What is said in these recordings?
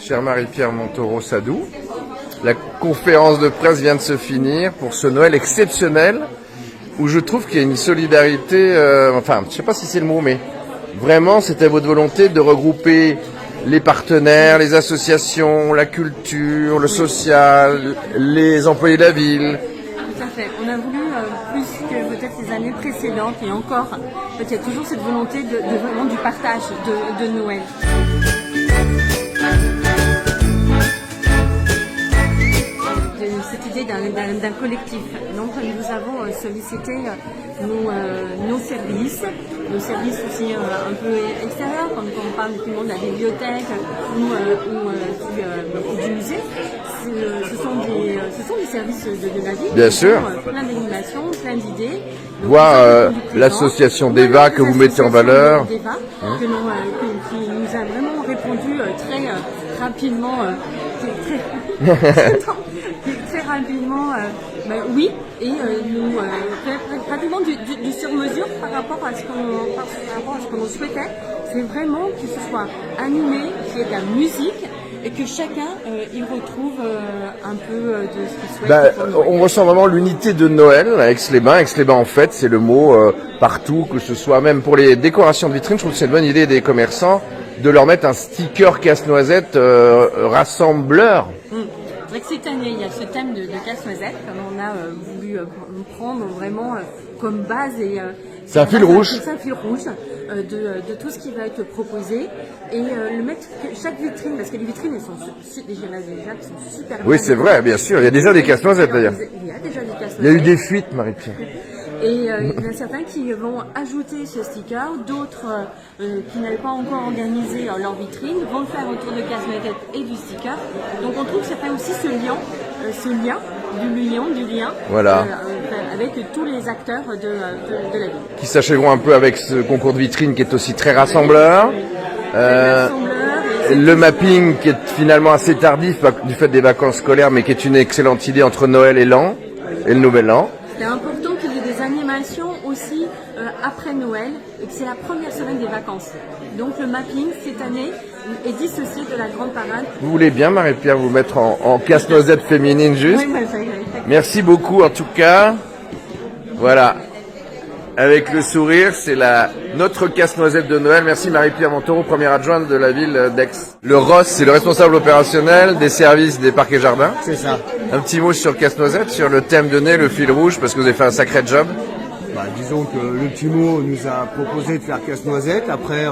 chère Marie-Pierre Montaureau-Sadou. La conférence de presse vient de se finir pour ce Noël exceptionnel où je trouve qu'il y a une solidarité, enfin, je sais pas si c'est le mot, mais vraiment, c'était votre volonté de regrouper les partenaires, les associations, la culture, le social, les employés de la ville. Tout à fait. On a voulu, plus que peut-être les années précédentes, et encore, peut-être toujours cette volonté de vraiment du partage de Noël. Cette idée d'un collectif. Donc nous avons sollicité nos services aussi un peu extérieurs, comme quand on parle de la bibliothèque ou du musée. Ce sont des services de la ville. Bien sûr. Plein d'animations, plein d'idées. Voir l'association d'Eva que vous mettez en valeur. Qui nous a vraiment répondu très rapidement. Très rapidement, oui, et nous rapidement du sur-mesure par rapport à ce qu'on souhaitait. C'est vraiment que ce soit animé, qu'il y ait de la musique et que chacun y retrouve un peu de ce qu'il souhaite. On ressent vraiment l'unité de Noël à Aix-les-Bains. Aix-les-Bains, en fait, c'est le mot partout, que ce soit même pour les décorations de vitrines. Je trouve que c'est une bonne idée des commerçants de leur mettre un sticker casse-noisette rassembleur. C'est vrai que cette année, il y a ce thème de casse-noisette, comme on a voulu prendre vraiment comme base. C'est un fil rouge. C'est un fil rouge de tout ce qui va être proposé. Et le mettre, chaque vitrine, parce que les vitrines, elles sont déjà qui sont super. Oui, c'est vrai, bien sûr. Il y a déjà des casse-noisettes d'ailleurs. Il y a déjà des casse-noisettes. Il y a eu des fuites, Marie-Pierre. Et il y en a certains qui vont ajouter ce sticker, d'autres qui n'avaient pas encore organisé leur vitrine vont le faire autour de casse-noisette et du sticker. Donc on trouve que ça fait aussi ce lien du lien voilà. Avec tous les acteurs de la ville. Qui s'achèveront un peu avec ce concours de vitrine qui est aussi très rassembleur. Le mapping qui est finalement assez tardif du fait des vacances scolaires, mais qui est une excellente idée entre Noël et le Nouvel An. C'est important qu'il y ait des animations aussi après Noël, et que c'est la première semaine des vacances. Donc le mapping, cette année, est dissocié de la grande parade. Vous voulez bien, Marie-Pierre, vous mettre en casse-noisette féminine juste? Oui, merci beaucoup en tout cas. Voilà. Avec le sourire, c'est notre casse-noisette de Noël. Merci Marie-Pierre Montaureau, première adjointe de la ville d'Aix. Le ROS, c'est le responsable opérationnel des services des parcs et jardins. C'est ça. Un petit mot sur casse-noisette, sur le thème donné, le fil rouge, parce que vous avez fait un sacré job. Disons que le petit mot nous a proposé de faire casse-noisette. Après,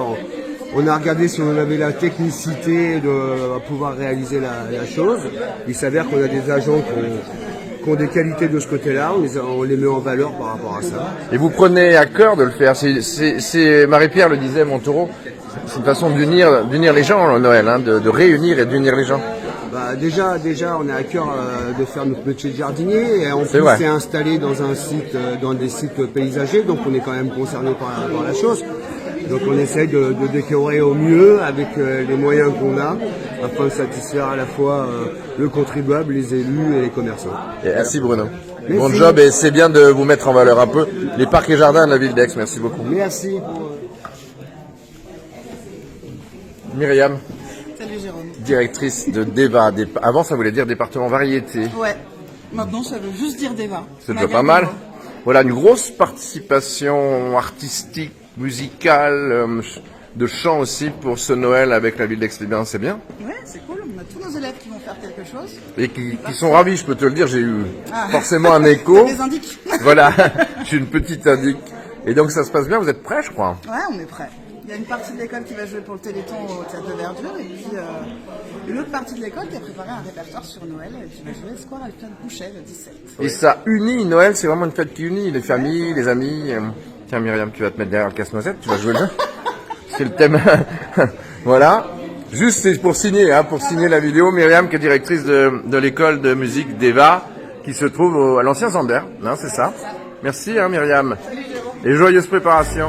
on a regardé si on avait la technicité de pouvoir réaliser la chose. Il s'avère qu'on a des agents qui ont des qualités de ce côté-là, on les met en valeur par rapport à ça. Et vous prenez à cœur de le faire. C'est Marie-Pierre le disait, Montaureau, c'est une façon d'unir les gens, Noël, hein, de réunir et d'unir les gens. Déjà, on a à cœur de faire notre métier de jardinier, et en plus c'est installé dans des sites paysagers, donc on est quand même concerné par la chose. Donc on essaye de décorer au mieux avec les moyens qu'on a, afin de satisfaire à la fois le contribuable, les élus et les commerçants. Merci Bruno. Merci. Bon job, et c'est bien de vous mettre en valeur un peu les parcs et jardins de la ville d'Aix. Merci beaucoup. Merci. Myriam. Salut Jérôme. Directrice de DEVA. Avant ça voulait dire département variété. Ouais. Maintenant ça veut juste dire DEVA. C'est déjà pas mal. Voilà, une grosse participation artistique, musicale, de chant aussi pour ce Noël avec la ville d'Aix-les-Bains, c'est bien. Ouais, c'est cool. On a tous nos élèves qui vont faire quelque chose. Et qui sont ravis, je peux te le dire. J'ai eu forcément un écho. Des indiques. Voilà, je suis une petite indique. Et donc ça se passe bien, vous êtes prêts, je crois. Ouais, on est prêts. Il y a une partie de l'école qui va jouer pour le Téléthon au Théâtre de Verdure, et puis une autre partie de l'école qui a préparé un répertoire sur Noël et qui va jouer le Square Alfred Bouchet le 17. Et ça unit, Noël, c'est vraiment une fête qui unit les familles, les amis. Tiens Myriam, tu vas te mettre derrière le casse-noisette, tu vas jouer le jeu. C'est le thème. Voilà. Juste c'est pour signer la vidéo, Myriam qui est directrice de l'école de musique d'Eva, qui se trouve à l'ancien Zander, hein, c'est ça. Merci Myriam. Et joyeuse préparation.